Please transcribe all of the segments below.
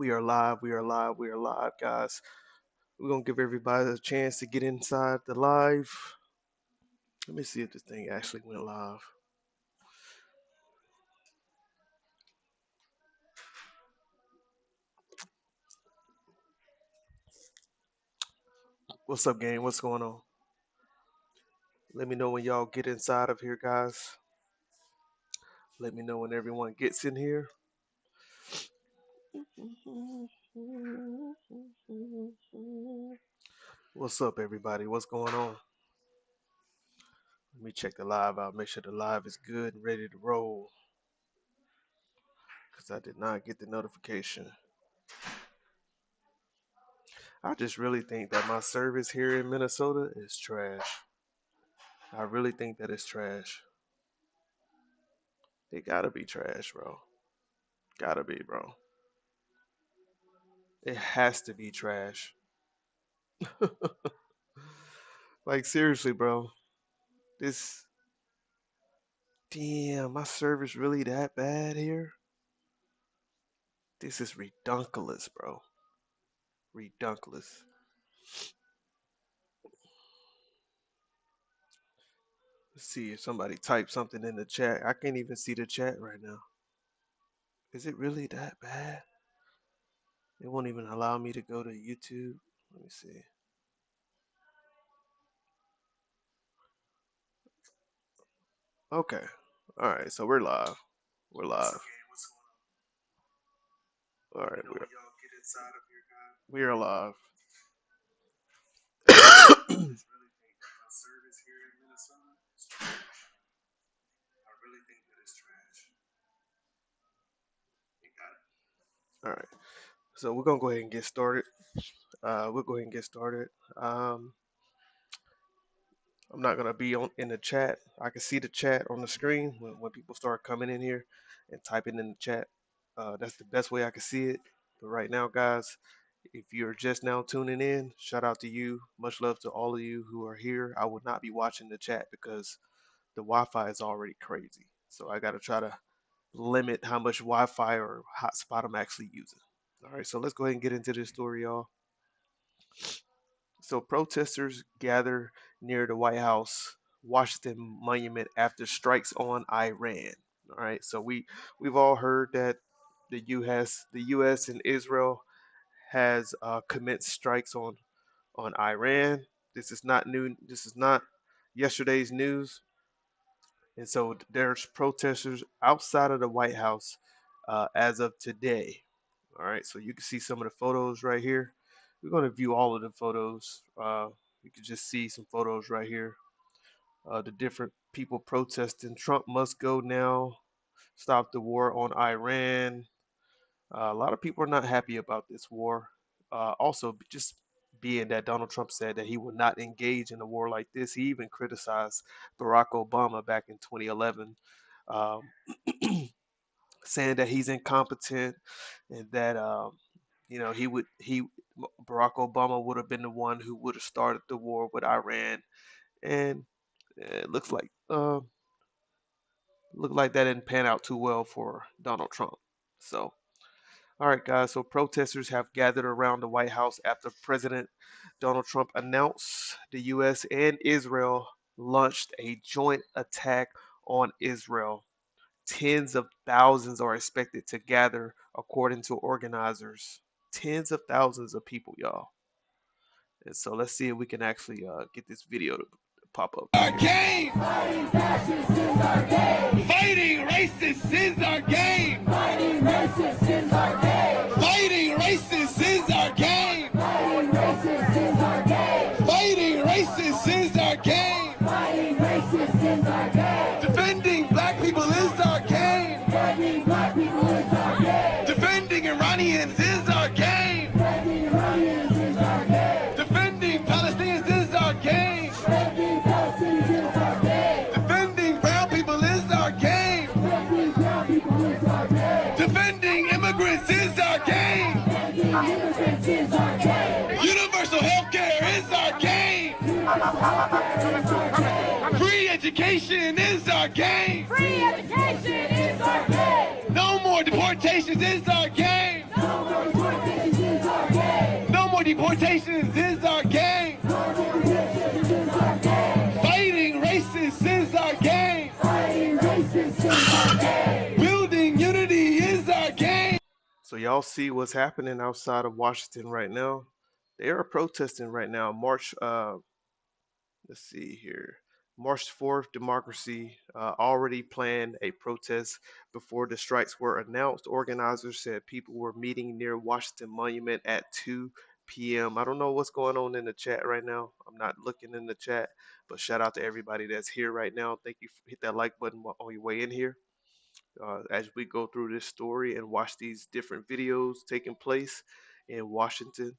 We are live. We are live. We are live, guys. We're gonna give everybody a chance to get inside the live. Let me see if this thing actually went live. What's up, gang? What's going on? Let me know when y'all get inside of here, guys. Let me know when everyone gets in here. What's up, everybody? What's going on? Let me check the live out. Make sure the live is good and ready to roll. Because I did not get the notification. I just really think that my service here in Minnesota is trash. I really think that it's trash. It gotta be trash, bro. Gotta be, bro. It has to be trash. Like, seriously, bro. This. Damn, my service really that bad here? This is redunculous, bro. Redunculous. Let's see if somebody typed something in the chat. I can't even see the chat right now. Is it really that bad? It won't even allow me to go to YouTube. Let me see. Okay. All right. So we're live. We're live. All right. We are live. All right. So we're gonna go ahead and get started. We'll go ahead and get started. I'm not gonna be on in the chat. I can see the chat on the screen when people start coming in here and typing in the chat. That's the best way I can see it. But right now, guys, if you're just now tuning in, shout out to you. Much love to all of you who are here. I will not be watching the chat because the Wi-Fi is already crazy. So I gotta try to limit how much Wi-Fi or hotspot I'm actually using. All right, so let's go ahead and get into this story, y'all. So protesters gather near the White House Washington monument after strikes on Iran. All right, so we've all heard that the U.S. and Israel has commenced strikes on Iran. This is not new. This is not yesterday's news. And so there's protesters outside of the White House as of today. All right, so you can see some of the photos right here. We're going to view all of the photos. You can just see some photos right here. The different people protesting. Trump must go now. Stop the war on Iran. A lot of people are not happy about this war. Also, just being that Donald Trump said that he would not engage in a war like this. He even criticized Barack Obama back in 2011, um, saying that he's incompetent and that Barack Obama would have been the one who would have started the war with Iran, and it looked like that didn't pan out too well for Donald Trump. So, all right, guys. So protesters have gathered around the White House after President Donald Trump announced the U.S. and Israel launched a joint attack on Israel. Tens of thousands are expected to gather, according to organizers. Tens of thousands of people, y'all. And so let's see if we can actually get this video to pop up. Our game. Fighting fascists is our game. Fighting racists is our game. Fighting racists is our game. Fighting racists is our game. Fighting racists is our game. Fighting racists is our game. Fighting racists is our game. Defending black people is our game. Defending black people is our game. Defending Iranians is our game. Defending Iranians is our game. Defending Palestinians is our game. Defending Palestinians is our game. Defending brown people is our game. Defending brown people is our game. Defending immigrants is our game. Defending immigrants is our game. Universal health care is our game. Free education is our game. Free education is our game. No more deportations is our game. No more deportations. More deportations is our game. Fighting racists is our game. Building unity is our game. So y'all see what's happening outside of Washington right now? They are protesting right now. Let's see here. March 4th, Democracy already planned a protest before the strikes were announced. Organizers said people were meeting near Washington Monument at 2 p.m. I don't know what's going on in the chat right now. I'm not looking in the chat, but shout out to everybody that's here right now. Thank you. Hit that like button on your way in here. As we go through this story and watch these different videos taking place in Washington.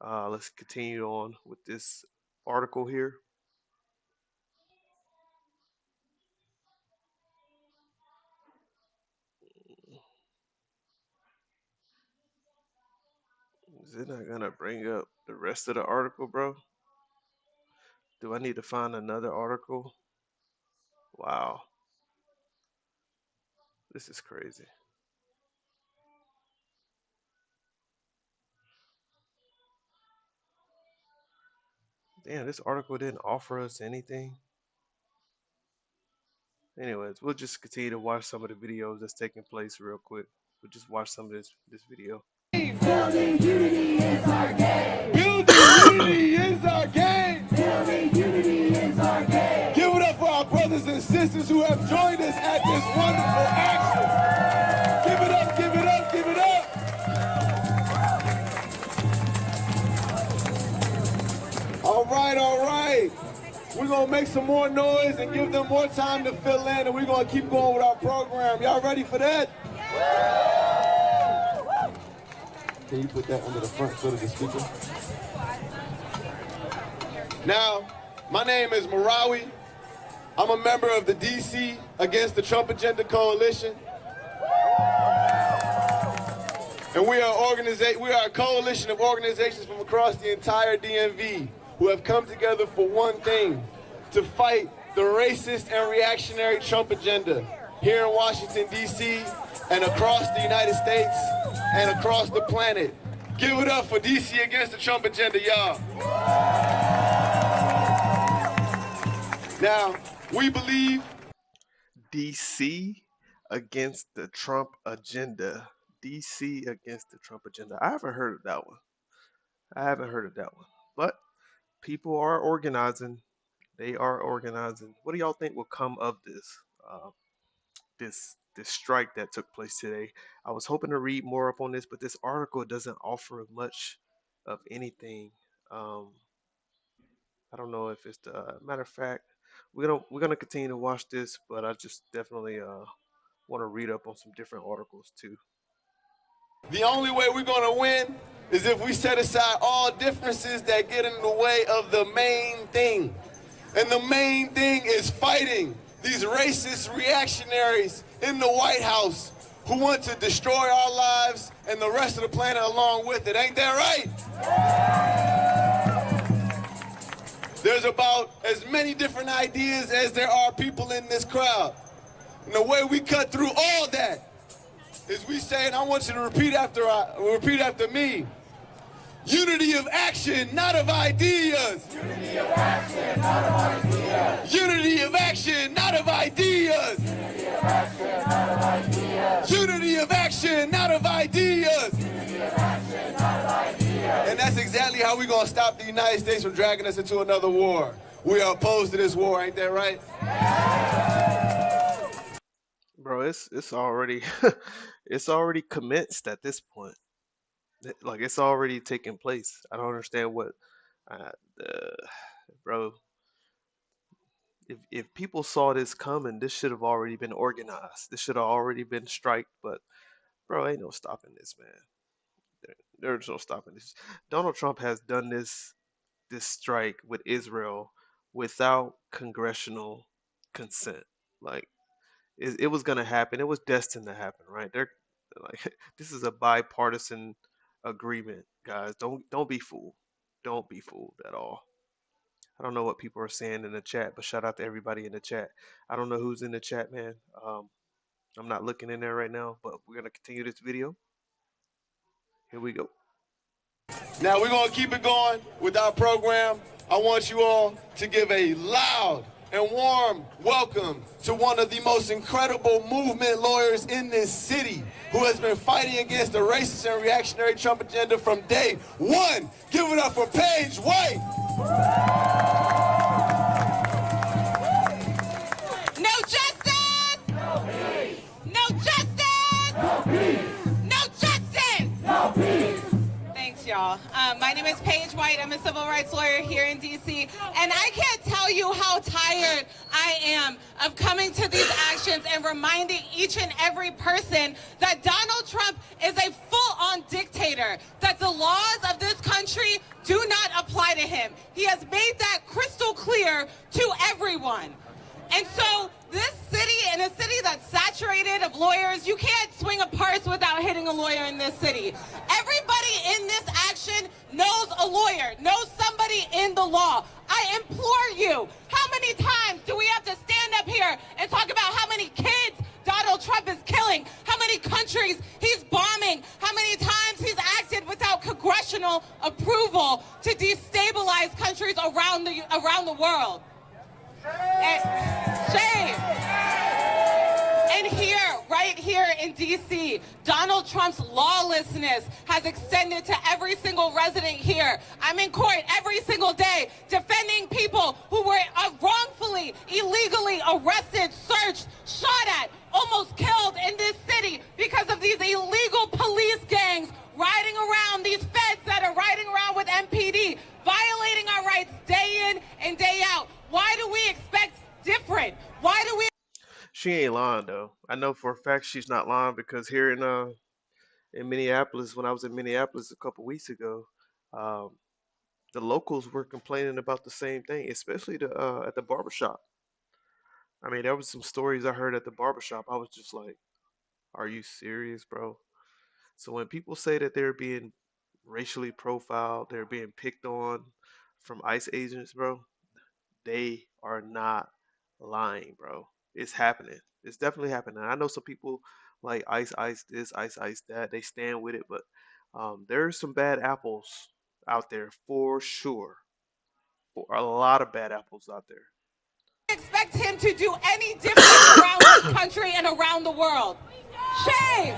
Let's continue on with this article here. Is it not gonna bring up the rest of the article, bro? Do I need to find another article? Wow, this is crazy. Damn, this article didn't offer us anything. Anyways, we'll just continue to watch some of the videos that's taking place real quick. We'll just watch some of this video. Building unity is our game. Building unity is our game. Building unity is our game. Give it up for our brothers and sisters who have joined us at this wonderful action. Give it up, give it up, give it up. All right, all right. We're going to make some more noise and give them more time to fill in, and we're going to keep going with our program. Y'all ready for that? Can you put that under the front foot of the speaker? Now, my name is Marawi. I'm a member of the D.C. Against the Trump Agenda Coalition. And we are a coalition of organizations from across the entire DMV who have come together for one thing, to fight the racist and reactionary Trump agenda here in Washington, D.C. and across the United States and across the planet. Give it up for D.C. against the Trump agenda, y'all. Now, we believe DC against the Trump agenda. DC against the Trump agenda. I haven't heard of that one. I haven't heard of that one. But people are organizing. They are organizing. What do y'all think will come of this? This strike that took place today. I was hoping to read more up on this, but this article doesn't offer much of anything. Um, I don't know if it's the matter of fact. We're gonna continue to watch this, but I just definitely want to read up on some different articles too. the only way we're going to win is if we set aside all differences that get in the way of the main thing. And the main thing is fighting these racist reactionaries in the White House who want to destroy our lives and the rest of the planet along with it. Ain't that right? There's about as many different ideas as there are people in this crowd. And the way we cut through all that is we say, and I want you to repeat after me. Unity of action, not of ideas. Unity of action, not of ideas. Unity of action, not of ideas. Unity of action, not of ideas. Unity of action, not of ideas. Unity of action, not of ideas. And that's exactly how we're going to stop the United States from dragging us into another war. We are opposed to this war, ain't that right? Bro, it's already it's already commenced at this point. Like it's already taking place. I don't understand what, uh, uh, bro. If people saw this coming, this should have already been organized. This should have already been striked. But bro, ain't no stopping this, man. There's no stopping this. Donald Trump has done this strike with Israel without congressional consent. Like it was gonna happen. It was destined to happen, right? They're like this is a bipartisan agreement, guys. Don't be fooled. Don't be fooled at all. I don't know what people are saying in the chat, but shout out to everybody in the chat. I don't know who's in the chat, man. I'm not looking in there right now, but we're gonna continue this video. Here we go. Now we're going to keep it going with our program. I want you all to give a loud and warm welcome to one of the most incredible movement lawyers in this city who has been fighting against the racist and reactionary Trump agenda from day one. Give it up for Paige White. No justice! No peace! No justice! No peace! No justice! No peace! Thanks, y'all. My name is Paige White. I'm a civil rights lawyer here in D.C. And I can't tell you how tired I am of coming to these actions and reminding each and every person that Donald Trump is a full-on dictator, that the laws of this country do not apply to him. He has made that crystal clear to everyone. And so this city, in a city that's saturated of lawyers, you can't swing a purse without hitting a lawyer in this city. Everybody in this action knows a lawyer, knows somebody in the law. I implore you, how many times do we have to stand up here and talk about how many kids Donald Trump is killing, how many countries he's bombing, how many times he's acted without congressional approval to destabilize countries around the world? Shame. And here, right here in D.C., Donald Trump's lawlessness has extended to every single resident here. I'm in court every single day defending people who were wrongfully, illegally arrested, searched, shot at, almost killed in this city because of these illegal police gangs riding around, these feds that are riding around with MPD, violating our rights day in and day out. Why do we expect different? Why do we? She ain't lying though. I know for a fact she's not lying because here in Minneapolis, when I was in Minneapolis a couple weeks ago, um, the locals were complaining about the same thing, especially at the barbershop. I mean, there was some stories I heard at the barbershop. I was just like, "Are you serious, bro?" So when people say that they're being racially profiled, they're being picked on from ICE agents, bro, they are not lying, bro. It's happening. It's definitely happening. I know some people like ice this, ice that. They stand with it, but there's some bad apples out there for sure. For a lot of bad apples out there. Expect him to do any different around this country and around the world. Shame.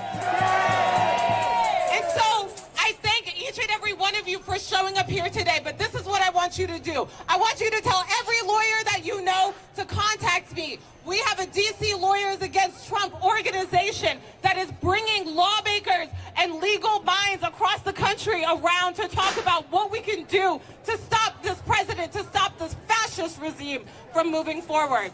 And so I thank each and every one of you for showing up here today, but this is what I want you to do. I want you to tell every lawyer that you know to contact me. We have a DC Lawyers Against Trump organization that is bringing lawmakers and legal minds across the country around to talk about what we can do to stop this president, to stop this fascist regime from moving forward.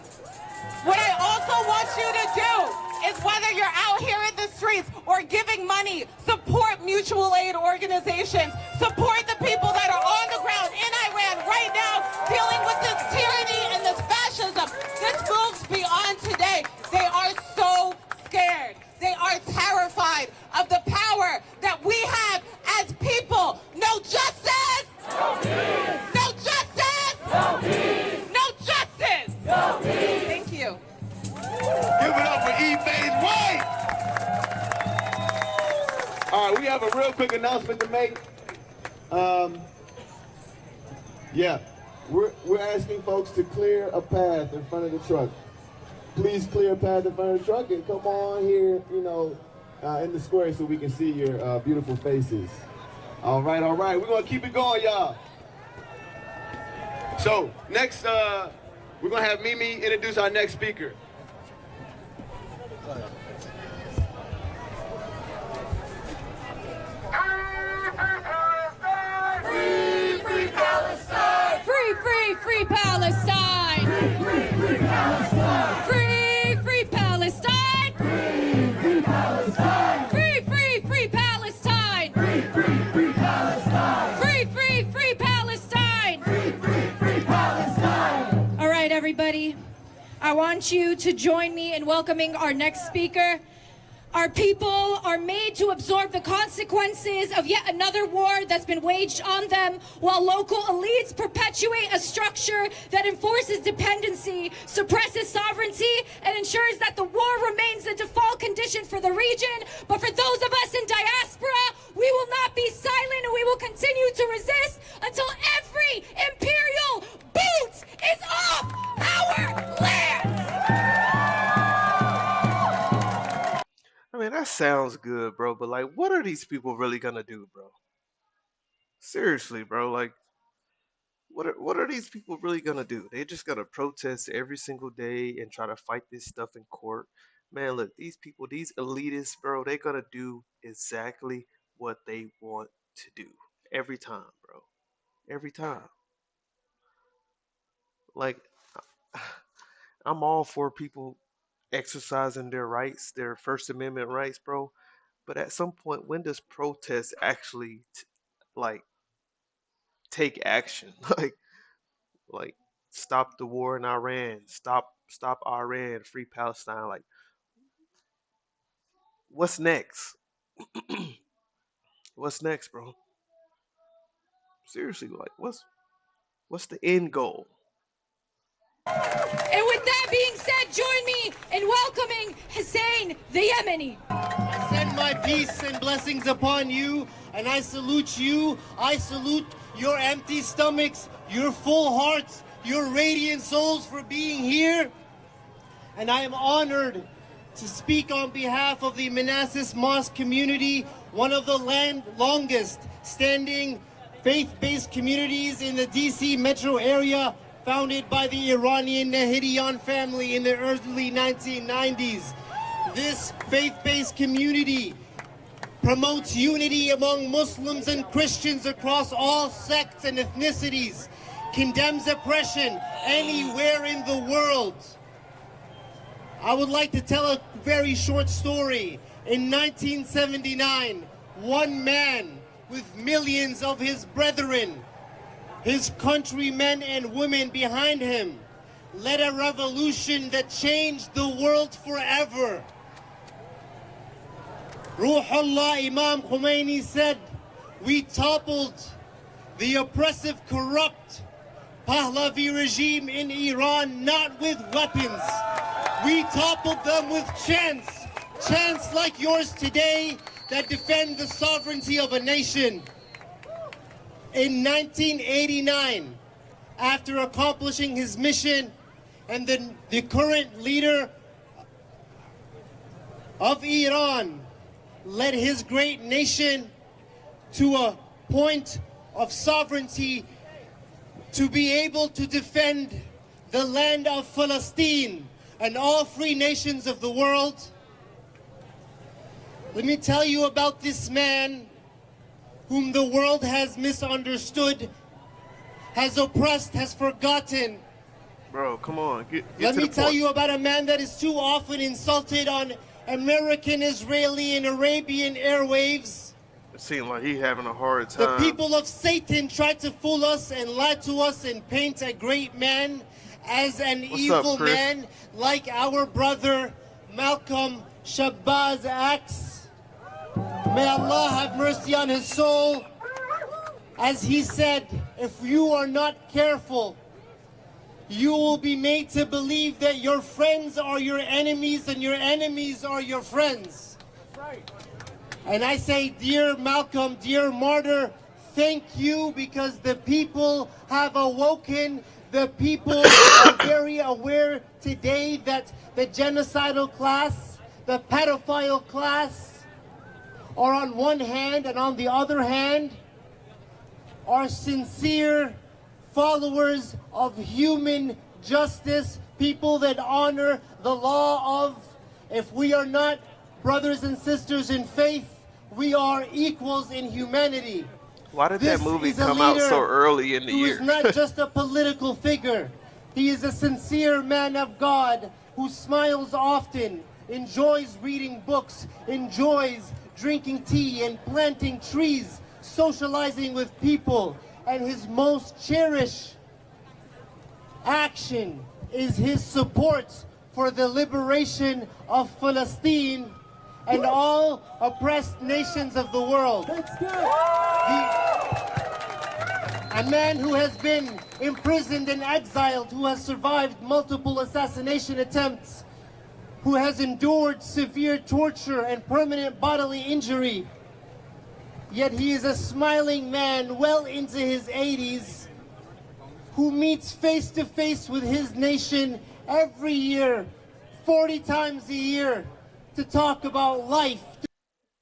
What I also want you to do is, whether you're out here in the streets or giving money, support mutual aid organizations, support the people that are on the ground in Iran right now dealing with this tyranny and this fascism. This moves beyond today. They are so scared. They are terrified of the power that we have as people. No justice! No peace! No justice! No peace! No justice! No peace! Thank you. Give it up for E. Paige White. All right, we have a real quick announcement to make. Yeah, we're asking folks to clear a path in front of the truck. Please clear a path in front of the truck and come on here, in the square so we can see your beautiful faces. All right. We're going to keep it going, y'all. So, next, we're going to have Mimi introduce our next speaker. Free, free Palestine! Free, free, free Palestine! Free, free, free Palestine! Free, free Palestine! Free, free Palestine! Free, free, free Palestine! Free, free, free Palestine! Free, free, free Palestine! Free, free, free Palestine! All right, everybody. I want you to join me in welcoming our next speaker. Our people are made to absorb the consequences of yet another war that's been waged on them, while local elites perpetuate a structure that enforces dependency, suppresses sovereignty, and ensures that the war remains the default condition for the region. But for those of us in diaspora, we will not be silent and we will continue to resist until every imperial boot is off our lands. I mean, that sounds good, bro, but like, what are these people really gonna do, bro? Seriously, bro, like, what are these people really gonna do? They're just gonna protest every single day and try to fight this stuff in court. Man, look, these people, these elitists, bro, they're gonna do exactly what they want to do every time, bro. Every time. Like, I'm all for people exercising their rights, their First Amendment rights, bro. But at some point, when does protest actually like take action? Like stop the war in Iran, stop Iran, free Palestine. Like, what's next? What's next, bro? Seriously, like, what's the end goal? And with that being said, join me in welcoming Hussein the Yemeni. I send my peace and blessings upon you, and I salute you. I salute your empty stomachs, your full hearts, your radiant souls for being here. And I am honored to speak on behalf of the Manassas Mosque community, one of the longest standing faith-based communities in the D.C. metro area, founded by the Iranian Nahidyan family in the early 1990s. This faith-based community promotes unity among Muslims and Christians across all sects and ethnicities, condemns oppression anywhere in the world. I would like to tell a very short story. In 1979, one man with millions of his brethren, his countrymen and women behind him, led a revolution that changed the world forever. Ruhullah Imam Khomeini said, "We toppled the oppressive, corrupt Pahlavi regime in Iran not with weapons. We toppled them with chants like yours today that defend the sovereignty of a nation." In 1989, after accomplishing his mission, and the current leader of Iran led his great nation to a point of sovereignty to be able to defend the land of Palestine and all free nations of the world. Let me tell you about this man whom the world has misunderstood, has oppressed, has forgotten. Bro, come on. Get Let to me the tell point. you about a man that is too often insulted on American, Israeli, and Arabian airwaves. It seems like he having a hard The time. people of Satan tried to fool us and lie to us and paint a great man as an What's evil up, Chris? man like our brother Malcolm Shabazz X. May Allah have mercy on his soul. As he said, if you are not careful, you will be made to believe that your friends are your enemies and your enemies are your friends. And I say, dear Malcolm, dear martyr, thank you, because the people have awoken. The people are very aware today that the genocidal class, the pedophile class, are on one hand, and on the other hand are sincere followers of human justice, people that honor the law of, if we are not brothers and sisters in faith, we are equals in humanity. Why did This that movie is a come out leader so early in the who year? is not just a political figure. He is a sincere man of God who smiles often, enjoys reading books, enjoys drinking tea and planting trees, socializing with people, and his most cherished action is his support for the liberation of Palestine and all oppressed nations of the world. A man who has been imprisoned and exiled, who has survived multiple assassination attempts, who has endured severe torture and permanent bodily injury, Yet he is a smiling man well into his 80s who meets face to face with his nation every year, 40 times a year, to talk about life.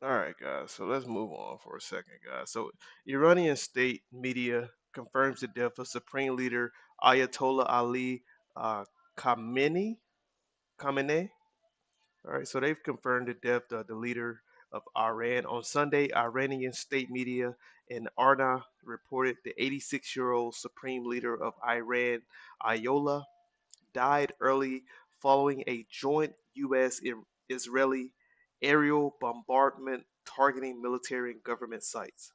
All right, guys. So let's move on for a second, guys. So Iranian state media confirms the death of Supreme Leader Ayatollah Ali uh, Khamenei. Khamenei. All right. So they've confirmed the death of the leader of Iran on Sunday. Iranian state media and Arna reported the 86-year-old supreme leader of Iran, Ayatollah, died early following a joint U.S. Israeli aerial bombardment targeting military and government sites.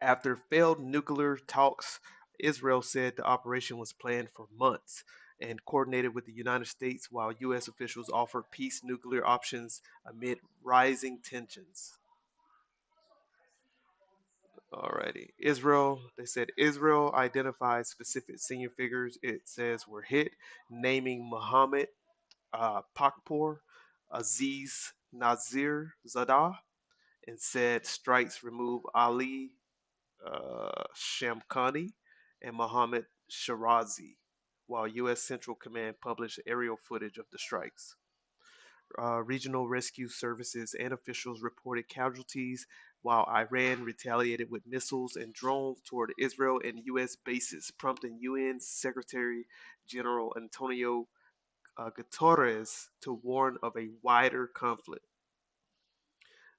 After failed nuclear talks, Israel said the operation was planned for months and coordinated with the United States, while U.S. officials offered peace nuclear options amid rising tensions. Alrighty. Israel, they said Israel identified specific senior figures it says were hit, naming Mohammed Pakpor, Aziz Nazir Zadeh, and said strikes remove Ali Shamkhani and Mohammed Shirazi, while U.S. Central Command published aerial footage of the strikes. Regional rescue services and officials reported casualties, while Iran retaliated with missiles and drones toward Israel and U.S. bases, prompting UN Secretary General Antonio Guterres to warn of a wider conflict.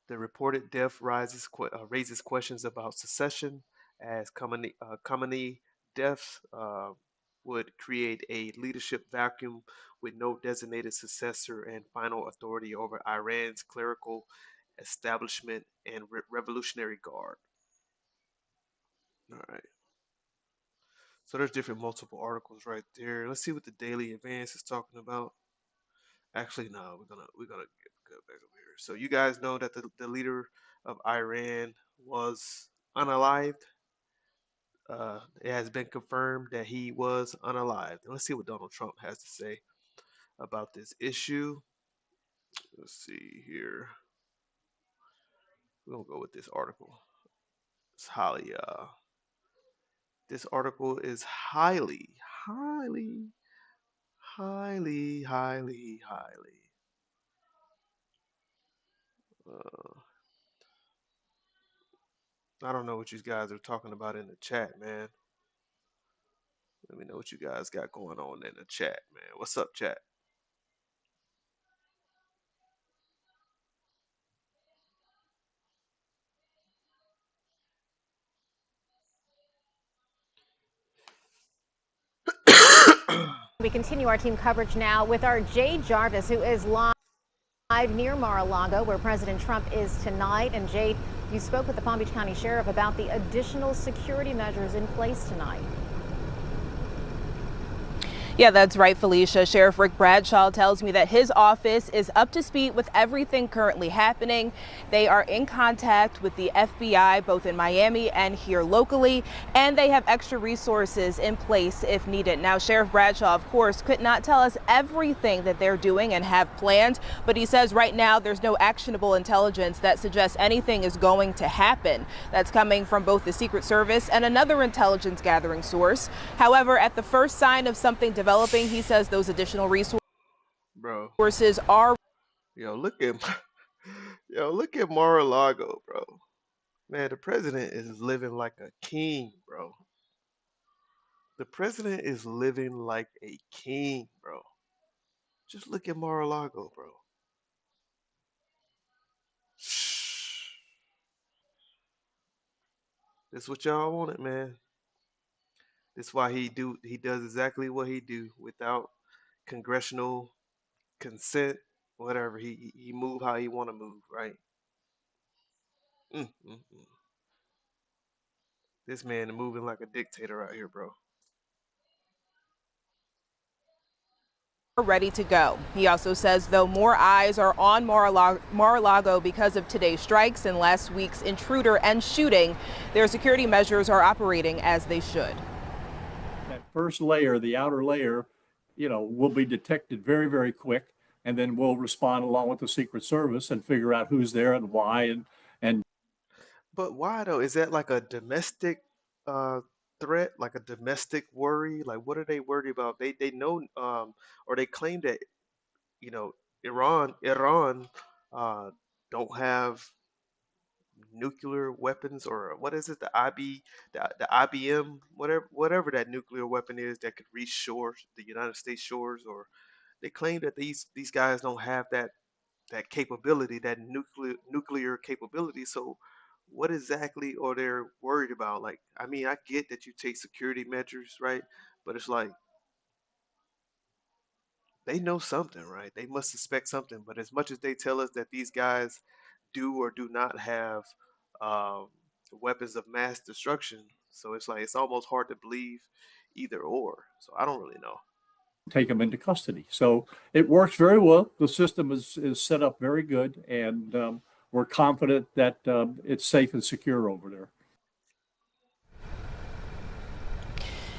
The reported death raises questions about secession, as Khamenei death would create a leadership vacuum with no designated successor and final authority over Iran's clerical establishment and Revolutionary Guard. All right. So there's different multiple articles right there. Let's see what the Daily Advance is talking about. Actually, no, we're gonna go back over here. So you guys know that the leader of Iran was unalived. It has been confirmed that he was unalived. And let's see what Donald Trump has to say about this issue. Let's see here. We're gonna go with this article. It's highly this article is highly. Uh, I don't know what you guys are talking about in the chat, man. Let me know what you guys got going on in the chat, man. What's up, chat? We continue our team coverage now with our Jay Jarvis, who is live near Mar-a-Lago, where President Trump is tonight. And Jade, you spoke with the Palm Beach County Sheriff about the additional security measures in place tonight. Yeah, that's right, Felicia. Sheriff Rick Bradshaw tells me that his office is up to speed with everything currently happening. They are in contact with the FBI, both in Miami and here locally, and they have extra resources in place if needed. Now, Sheriff Bradshaw, of course, could not tell us everything that they're doing and have planned, but he says right now there's no actionable intelligence that suggests anything is going to happen. That's coming from both the Secret Service and another intelligence gathering source. However, at the first sign of something developing, he says those additional resources Bro. are. Yo, look at Mar-a-Lago, bro. Man, the president is living like a king, bro. The president is living like a king, bro. Just look at Mar-a-Lago, bro. Shh. This what y'all wanted, man. This why he does exactly what he do without congressional consent, whatever. He move how he want to move, right? Mm. This man moving like a dictator out here, bro. Ready to go. He also says, though, more eyes are on Mar-a-Lago because of today's strikes and last week's intruder and shooting, their security measures are operating as they should. That first layer, the outer layer, will be detected very, very quick, and then we'll respond along with the Secret Service and figure out who's there and why. And But why though? Is that like a domestic uh threat, like a domestic worry? Like what are they worried about? They know or they claim that, you know, Iran uh don't have nuclear weapons, or what is it, the IBM, whatever that nuclear weapon is that could reach shores, the United States shores, or they claim that these guys don't have that capability, that nuclear capability. So what exactly are they worried about? Like, I mean, I get that you take security measures, right? But it's like they know something, right? They must suspect something. But as much as they tell us that these guys do or do not have um, weapons of mass destruction, so it's like it's almost hard to believe either or. So I don't really know. take them into custody. So it works very well. The system is set up very good, and we're confident that it's safe and secure over there.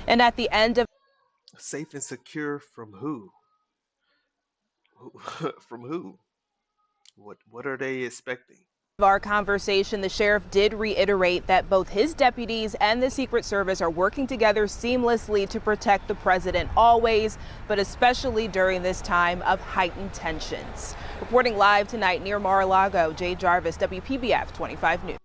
And at the end of Safe and secure from who? From who? What are they expecting? our conversation, the sheriff did reiterate that both his deputies and the Secret Service are working together seamlessly to protect the president always, but especially during this time of heightened tensions. Reporting live tonight near Mar-a-Lago, Jay Jarvis, WPBF 25 News.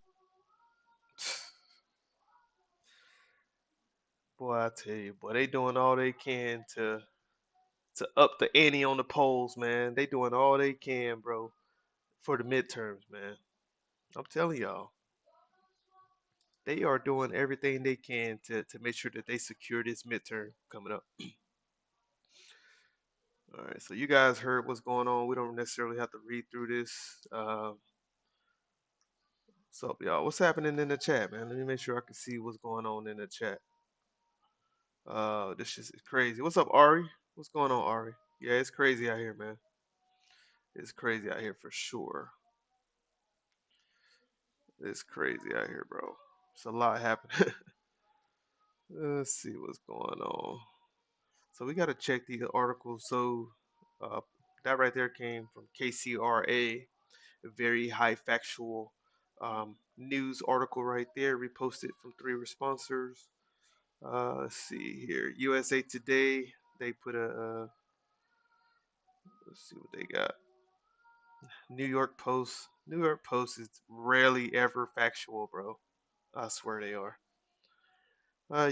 Boy, I tell you, boy, they doing all they can to up the ante on the polls, man. They doing all they can, bro, for the midterms, man. I'm telling y'all, they are doing everything they can to make sure that they secure this midterm coming up. All right, so you guys heard what's going on. We don't necessarily have to read through this. So, y'all, what's happening in the chat, man? Let me make sure I can see what's going on in the chat. This is crazy. What's up, Ari? What's going on, Ari? Yeah, it's crazy out here, man. It's crazy out here for sure. It's crazy out here, bro. It's a lot happening. Let's see what's going on. So we got to check the article. So uh, that right there came from KCRA, a very high factual news article right there, reposted from 3 responders. Let's see here. USA Today, they put let's see what they got. New York Post. New York Post is rarely ever factual, bro. I swear they are.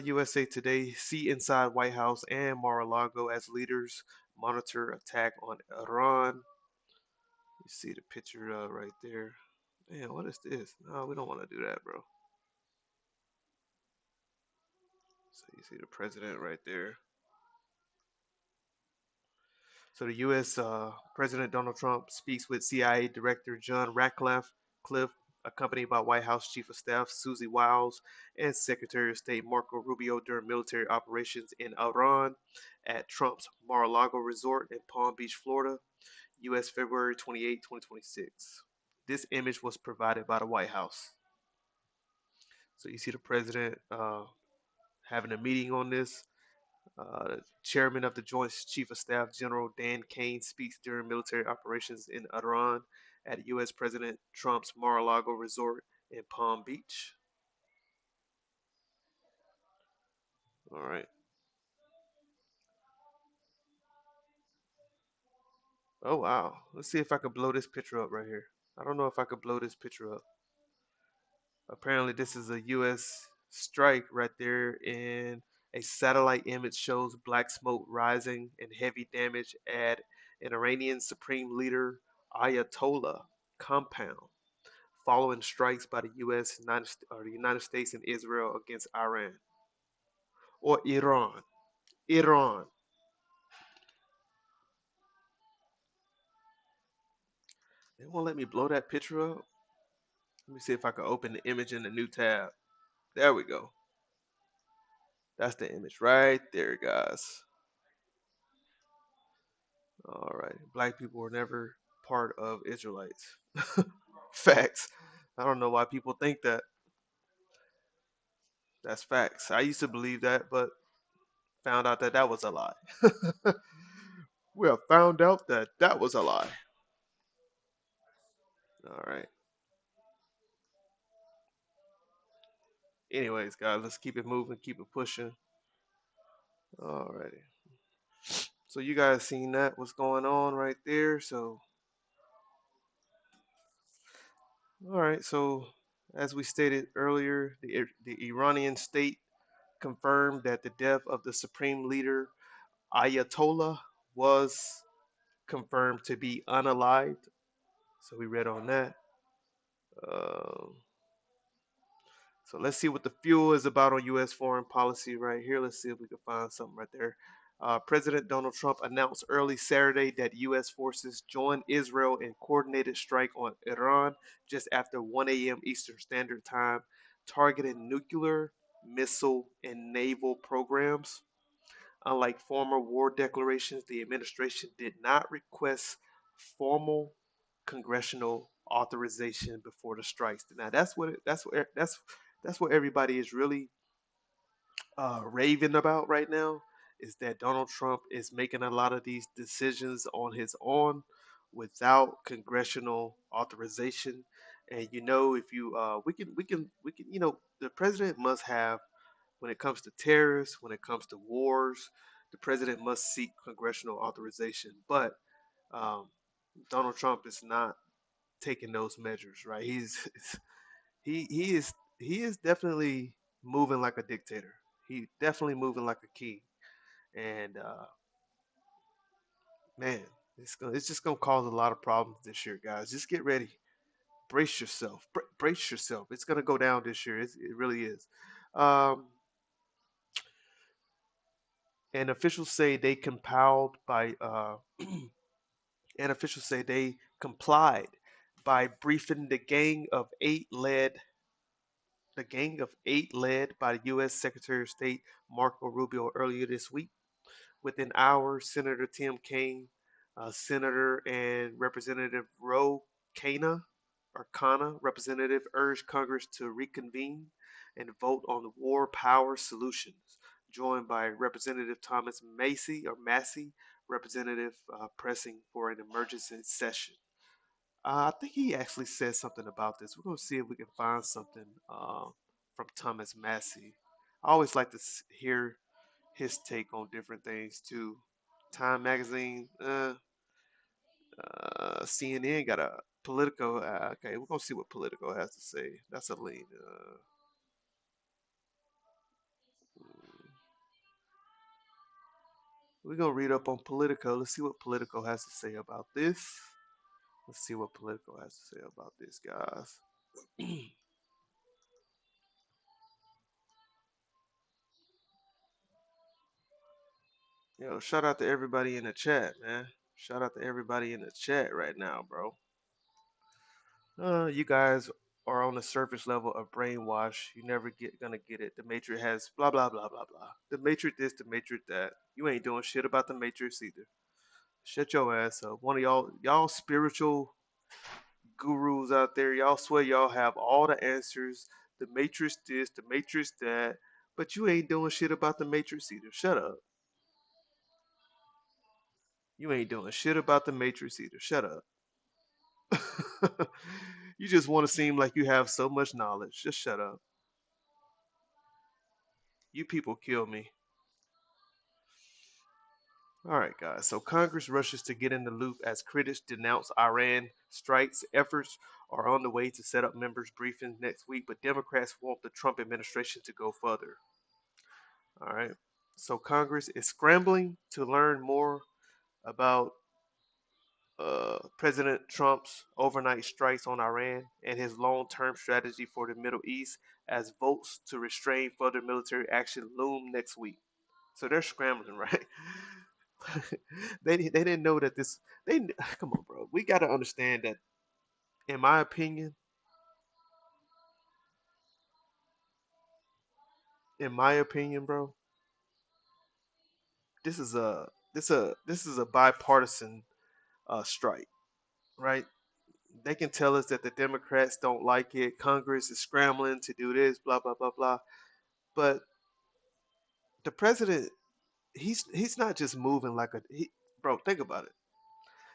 USA Today, see inside White House and Mar-a-Lago as leaders monitor attack on Iran. You see the picture right there. Man, what is this? No, we don't want to do that, bro. So you see the president right there. So the U.S. President Donald Trump speaks with CIA Director John Ratcliffe, accompanied by White House Chief of Staff Susie Wiles and Secretary of State Marco Rubio during military operations in Iran at Trump's Mar-a-Lago resort in Palm Beach, Florida, U.S. February 28, 2026. This image was provided by the White House. So you see the president having a meeting on this. Chairman of the Joint Chief of Staff, General Dan Kane, speaks during military operations in Iran at U.S. President Trump's Mar-a-Lago resort in Palm Beach. All right. Oh, wow. Let's see if I can blow this picture up right here. I don't know if I could blow this picture up. Apparently, this is a U.S. strike right there, and a satellite image shows black smoke rising and heavy damage at an Iranian Supreme Leader Ayatollah compound following strikes by the U.S., or the United States, and Israel against Iran or Iran. Iran. They won't let me blow that picture up. Let me see if I can open the image in the new tab. There we go. That's the image right there, guys. All right. Black people were never part of Israelites. Facts. I don't know why people think that. That's facts. I used to believe that, but found out that that was a lie. We have found out that that was a lie. All right. Anyways, guys, let's keep it moving, keep it pushing. Alrighty. So you guys seen that? What's going on right there? So, all right. So, as we stated earlier, the Iranian state confirmed that the death of the supreme leader Ayatollah was confirmed to be unalived. So we read on that. Um, So let's see what the fuel is about on U.S. foreign policy right here. Let's see if we can find something right there. President Donald Trump announced early Saturday that U.S. forces joined Israel in coordinated strike on Iran just after 1 a.m. Eastern Standard Time, targeting nuclear, missile, and naval programs. Unlike former war declarations, the administration did not request formal congressional authorization before the strikes. Now that's what everybody is really raving about right now is that Donald Trump is making a lot of these decisions on his own without congressional authorization. And if you we can the president must have when it comes to terrorists, when it comes to wars, the president must seek congressional authorization. But um, Donald Trump is not taking those measures, right? He is definitely moving like a dictator. He definitely moving like a king, and man, it's just gonna cause a lot of problems this year, guys. Just get ready, brace yourself, brace yourself. It's gonna go down this year. It really is. Um, and officials say they compiled by and officials say they complied by briefing the gang of eight led by U.S. Secretary of State Marco Rubio earlier this week. Within hours, Senator Tim Kaine, Senator and Representative Ro Khanna representative urged Congress to reconvene and vote on the war power solutions, joined by Representative Thomas Massey, representative pressing for an emergency session. I think he actually said something about this. We're going to see if we can find something from Thomas Massey. I always like to hear his take on different things too. Time Magazine, CNN got a Politico. Okay, we're gonna see what Politico has to say. That's a lean. We're gonna read up on Politico. Let's see what Politico has to say about this. Let's see what Politico has to say about this, guys. Yo, shout out to everybody in the chat, man. Shout out to everybody in the chat right now, bro. You guys are on the surface level of brainwash. You never gonna get it. The Matrix has blah blah blah blah blah. The Matrix this, the Matrix that. You ain't doing shit about the Matrix either. Shut your ass up. One of y'all spiritual gurus out there, y'all swear y'all have all the answers. The Matrix this, the Matrix that, but you ain't doing shit about the Matrix either. Shut up. You ain't doing shit about the Matrix either. Shut up. You just want to seem like you have so much knowledge. Just shut up. You people kill me. All right, guys. So Congress rushes to get in the loop as critics denounce Iran strikes. Efforts are on the way to set up members' briefings next week, but Democrats want the Trump administration to go further. All right. So Congress is scrambling to learn more about President Trump's overnight strikes on Iran and his long-term strategy for the Middle East as votes to restrain further military action loom next week. So they're scrambling, right? They didn't know that this they come on, bro. We got to understand that in my opinion, bro, this is a bipartisan strike, right? They can tell us that the Democrats don't like it. Congress is scrambling to do this, blah blah blah blah. But the president, he's not just moving like bro. Think about it.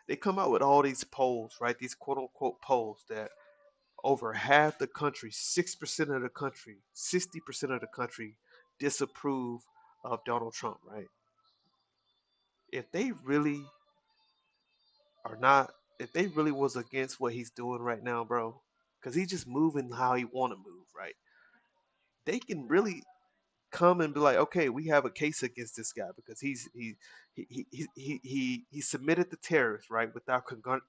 They come out with all these polls, right? These quote unquote polls that over half the country, 6% of the country, 60% of the country disapprove of Donald Trump, right? If they really are not, if they really was against what he's doing right now, bro, because he's just moving how he want to move, right? They can really come and be like, okay, we have a case against this guy because he submitted the tariffs right without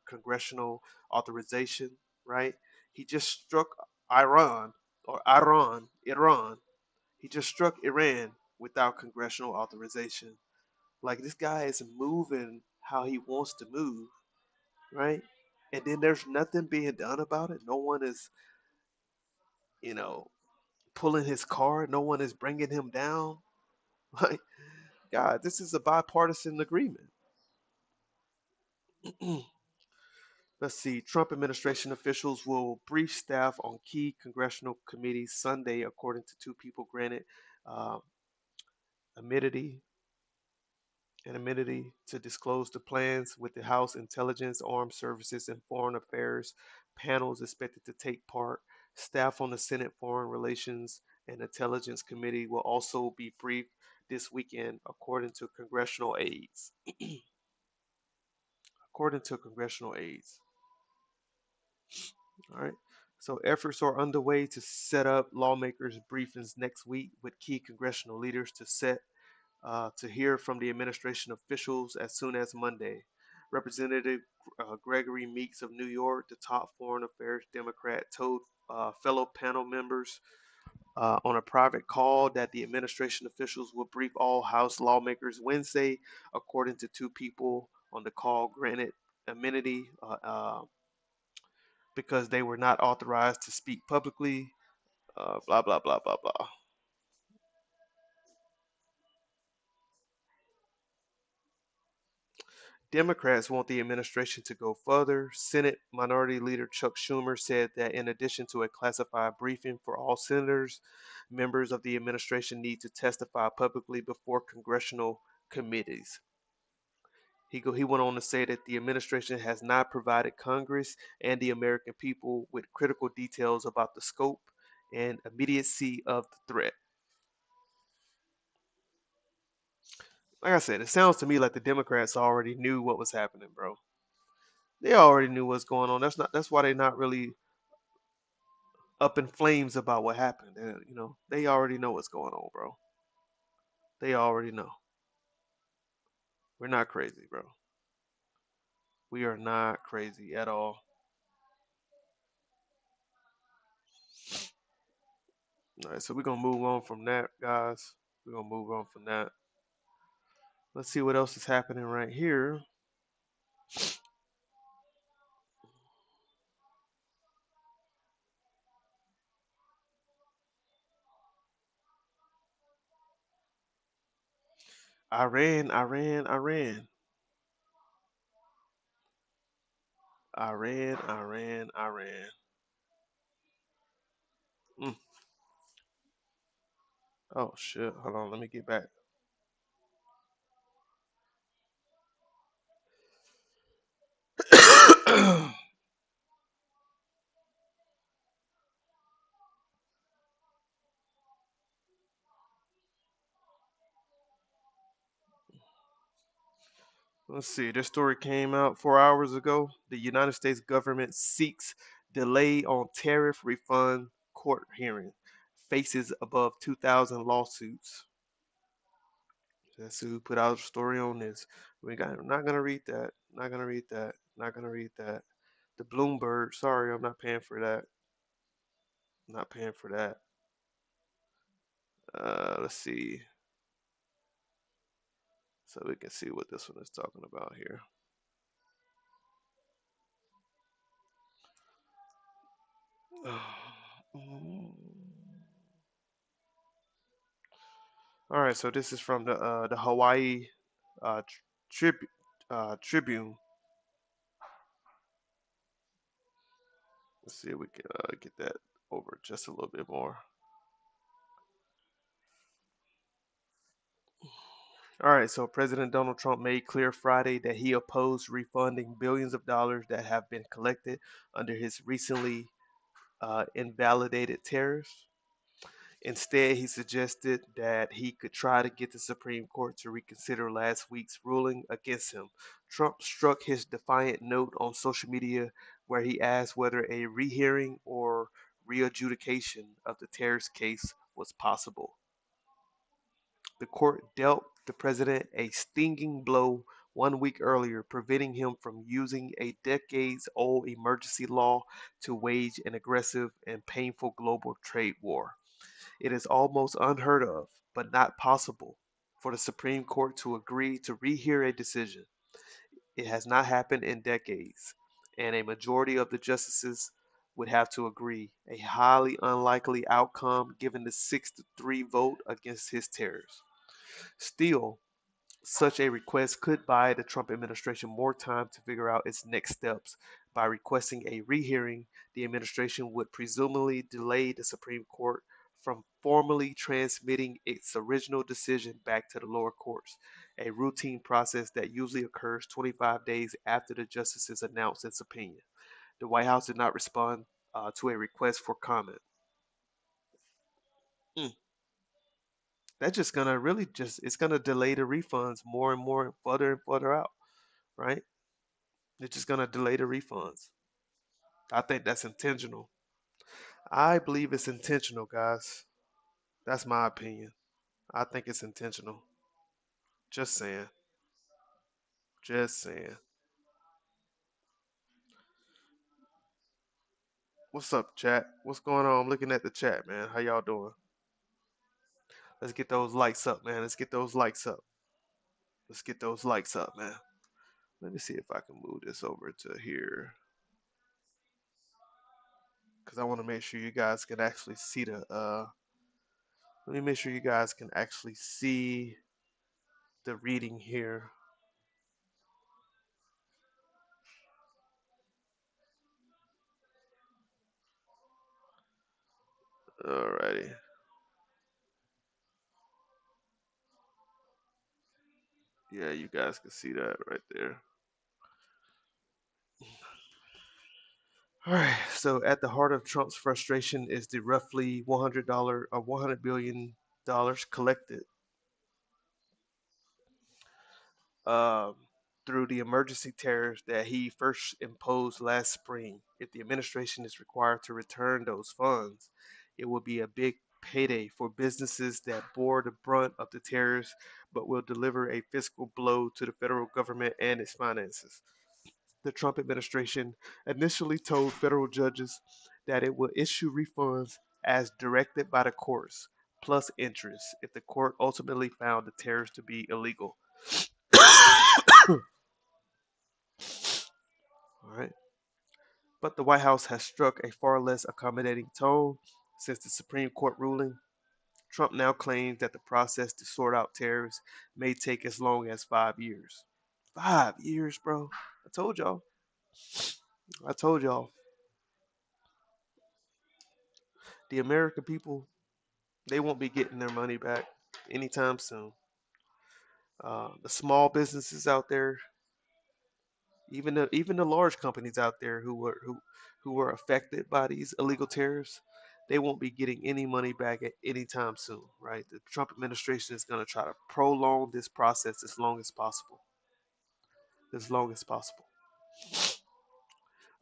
congressional authorization, right? He just struck Iran or Iran. He just struck Iran without congressional authorization. Like this guy is moving how he wants to move, right? And then there's nothing being done about it. No one is, you know, pulling his car. No one is bringing him down. Like, God, this is a bipartisan agreement. Let's see. Trump administration officials will brief staff on key congressional committees Sunday, according to two people granted uh, immunity immunity to disclose the plans with the House Intelligence, Armed Services, and Foreign Affairs panels expected to take part. Staff on the Senate Foreign Relations and Intelligence Committee will also be briefed this weekend, according to congressional aides. According to congressional aides. All right. So efforts are underway to set up lawmakers' briefings next week with key congressional leaders to hear from the administration officials as soon as Monday. Representative Gregory Meeks of New York, the top foreign affairs Democrat, told fellow panel members on a private call that the administration officials will brief all House lawmakers Wednesday, according to two people on the call granted immunity because they were not authorized to speak publicly. Blah blah blah blah blah. Democrats want the administration to go further. Senate Minority Leader Chuck Schumer said that in addition to a classified briefing for all senators, members of the administration need to testify publicly before congressional committees. He went on to say that the administration has not provided Congress and the American people with critical details about the scope and immediacy of the threat. Like I said, it sounds to me like the Democrats already knew what was happening, bro. They already knew what's going on. That's why they're not really up in flames about what happened. They already know what's going on, bro. They already know. We're not crazy, bro. We are not crazy at all. All right, so we're gonna move on from that, guys. We're gonna move on from that. Let's see what else is happening right here. Iran. Mm. Oh shit! Hold on, let me get back. Let's see. This story came out 4 hours ago. The United States government seeks delay on tariff refund court hearing. Faces above 2,000 lawsuits. That's who put out a story on this. I'm not gonna read that. Not gonna read that. Not gonna read that. The Bloomberg. Sorry, I'm not paying for that. I'm not paying for that. Let's see. So we can see what this one is talking about here. All right, so this is from the Hawaii uh, Tribune. Let's see if we can get that over just a little bit more. All right, so President Donald Trump made clear Friday that he opposed refunding billions of dollars that have been collected under his recently invalidated tariffs. Instead, he suggested that he could try to get the Supreme Court to reconsider last week's ruling against him. Trump struck his defiant note on social media where he asked whether a rehearing or readjudication of the tariffs case was possible. The court dealt the president a stinging blow 1 week earlier, preventing him from using a decades old emergency law to wage an aggressive and painful global trade war. It is almost unheard of, but not possible, for the Supreme Court to agree to rehear a decision. It has not happened in decades, and a majority of the justices would have to agree, a highly unlikely outcome given the 6-3 vote against his tariffs. Still, such a request could buy the Trump administration more time to figure out its next steps. By requesting a rehearing, the administration would presumably delay the Supreme Court from formally transmitting its original decision back to the lower courts, a routine process that usually occurs 25 days after the justices announce its opinion. The White House did not respond to a request for comment. Mm. That's just gonna really just it's gonna delay the refunds more and further out, right? It's just gonna delay the refunds. I think that's intentional. I believe it's intentional, guys. That's my opinion. I think it's intentional. Just saying. Just saying. What's up, chat? What's going on? I'm looking at the chat, man. How y'all doing? Let's get those likes up, man. Let's get those likes up. Let's get those likes up, man. Let me see if I can move this over to here. Because I want to make sure you guys can actually see the let me make sure you guys can actually see the reading here. Alrighty. Yeah, you guys can see that right there. All right. So at the heart of Trump's frustration is the roughly $100 collected um, through the emergency tariffs that he first imposed last spring. If the administration is required to return those funds, it will be a big payday for businesses that bore the brunt of the tariffs, but will deliver a fiscal blow to the federal government and its finances. The Trump administration initially told federal judges that it would issue refunds as directed by the courts, plus interest, if the court ultimately found the tariffs to be illegal. All right. But the White House has struck a far less accommodating tone since the Supreme Court ruling. Trump now claims that the process to sort out tariffs may take as long as 5 years. 5 years, bro. I told y'all. I told y'all. The American people, they won't be getting their money back anytime soon. The small businesses out there, even the large companies out there who were affected by these illegal tariffs, they won't be getting any money back at any time soon, right? The Trump administration is going to try to prolong this process as long as possible, as long as possible.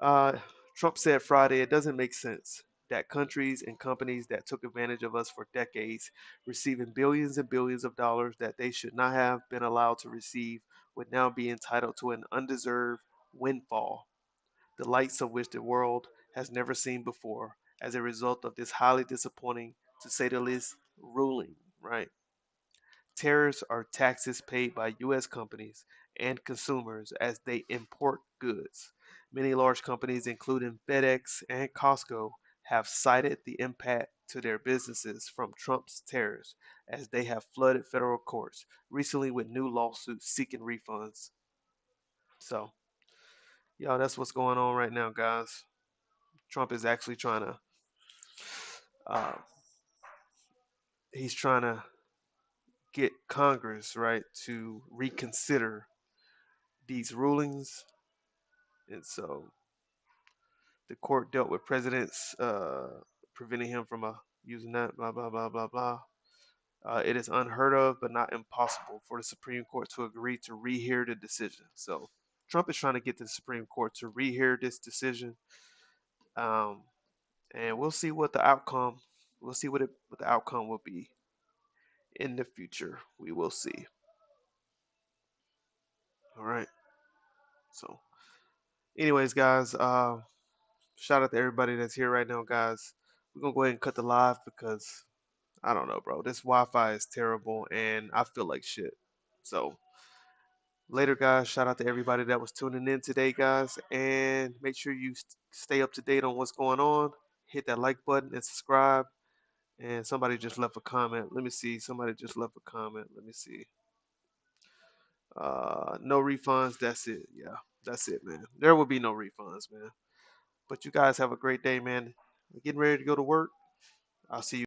Uh, Trump said Friday it doesn't make sense that countries and companies that took advantage of us for decades, receiving billions and billions of dollars that they should not have been allowed to receive, would now be entitled to an undeserved windfall, the likes of which the world has never seen before, as a result of this highly disappointing, to say the least, ruling, right? Tariffs are taxes paid by U.S. companies and consumers as they import goods. Many large companies, including FedEx and Costco, have cited the impact to their businesses from Trump's tariffs as they have flooded federal courts, recently with new lawsuits seeking refunds. So, y'all, that's what's going on right now, guys. Trump is actually trying to, uh, he's trying to get Congress, right, to reconsider these rulings. And so The court dealt with presidents, preventing him from using that. Blah blah blah blah blah. It is unheard of, but not impossible, for the Supreme Court to agree to rehear the decision. So Trump is trying to get the Supreme Court to rehear this decision, um, and we'll see what the outcome. We'll see what the outcome will be in the future. We will see. All right. So, anyways, guys, shout out to everybody that's here right now, guys. We're gonna go ahead and cut the live because I don't know, bro. This Wi-Fi is terrible, and I feel like shit. So later, guys. Shout out to everybody that was tuning in today, guys. And make sure you stay up to date on what's going on. Hit that like button and subscribe. And somebody just left a comment. Let me see. Somebody just left a comment. Let me see. No refunds. That's it. Yeah, that's it, man. There will be no refunds, man. But you guys have a great day, man. Getting ready to go to work. I'll see you.